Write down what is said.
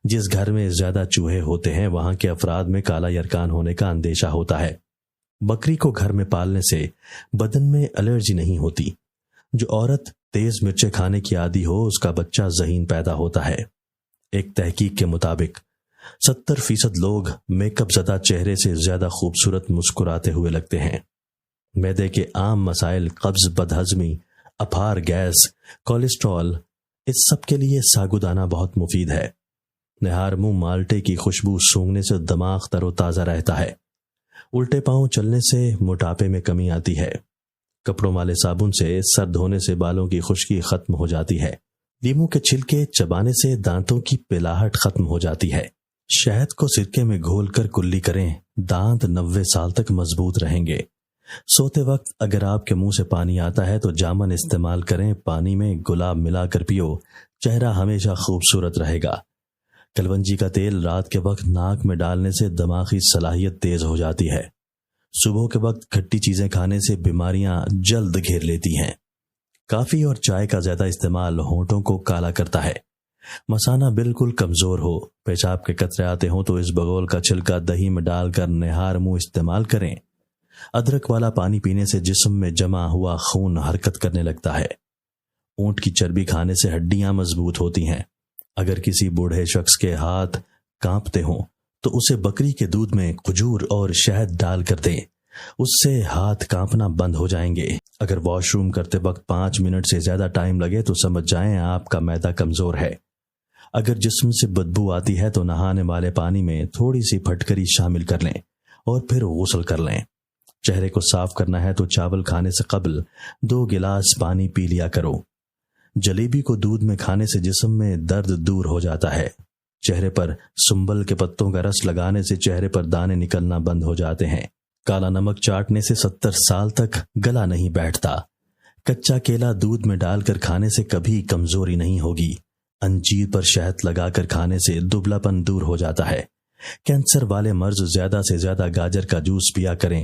جس گھر میں زیادہ چوہے ہوتے ہیں وہاں کے افراد میں کالا یرکان ہونے کا اندیشہ ہوتا ہے۔ بکری کو گھر میں پالنے سے بدن میں الرجی نہیں ہوتی۔ جو عورت تیز مرچیں کھانے کی عادی ہو اس کا بچہ ذہین پیدا ہوتا ہے۔ ایک تحقیق کے مطابق 70% لوگ میک اپ زدہ چہرے سے زیادہ خوبصورت مسکراتے ہوئے لگتے ہیں۔ معدے کے عام مسائل، قبض، بدہضمی، اپھار گیس، کولیسٹرول، اس سب کے لیے ساگو دانہ بہت مفید ہے۔ نہار منہ مالٹے کی خوشبو سونگھنے سے دماغ تر و تازہ رہتا ہے۔ الٹے پاؤں چلنے سے موٹاپے میں کمی آتی ہے۔ کپڑوں والے صابن سے سر دھونے سے بالوں کی خشکی ختم ہو جاتی ہے۔ لیموں کے چھلکے چبانے سے دانتوں کی پلاہٹ ختم ہو جاتی ہے۔ شہد کو سرکے میں گھول کر کلی کریں، دانت 90 سال تک مضبوط رہیں گے۔ سوتے وقت اگر آپ کے منہ سے پانی آتا ہے تو جامن استعمال کریں، پانی میں گلاب ملا کر پیو، چہرہ ہمیشہ خوبصورت رہے گا۔ کلونجی کا تیل رات کے وقت ناک میں ڈالنے سے دماغی صلاحیت تیز ہو جاتی ہے۔ صبح کے وقت کھٹی چیزیں کھانے سے بیماریاں جلد گھیر لیتی ہیں۔ کافی اور چائے کا زیادہ استعمال ہونٹوں کو کالا کرتا ہے۔ مثانہ بالکل کمزور ہو، پیشاب کے قطرے آتے ہوں تو اس بگول کا چھلکا دہی میں ڈال کر نہار منہ استعمال کریں۔ ادرک والا پانی پینے سے جسم میں جمع ہوا خون حرکت کرنے لگتا ہے۔ اونٹ کی چربی کھانے سے ہڈیاں مضبوط ہوتی ہیں۔ اگر کسی بوڑھے شخص کے ہاتھ کانپتے ہوں تو اسے بکری کے دودھ میں کھجور اور شہد ڈال کر دیں، اس سے ہاتھ کانپنا بند ہو جائیں گے۔ اگر واش روم کرتے وقت 5 منٹ سے زیادہ ٹائم لگے تو سمجھ جائیں آپ کا معدہ کمزور ہے۔ اگر جسم سے بدبو آتی ہے تو نہانے والے پانی میں تھوڑی سی پھٹکری شامل کر لیں اور پھر غسل کر لیں۔ چہرے کو صاف کرنا ہے تو چاول کھانے سے قبل 2 گلاس پانی پی لیا کرو۔ جلیبی کو دودھ میں کھانے سے جسم میں درد دور ہو جاتا ہے۔ چہرے پر سنبل کے پتوں کا رس لگانے سے چہرے پر دانے نکلنا بند ہو جاتے ہیں۔ کالا نمک چاٹنے سے 70 سال تک گلا نہیں بیٹھتا۔ کچا کیلا دودھ میں ڈال کر کھانے سے کبھی کمزوری نہیں ہوگی۔ انجیر پر شہد لگا کر کھانے سے دبلا پن دور ہو جاتا ہے۔ کینسر والے مرض زیادہ سے زیادہ گاجر کا جوس پیا کریں،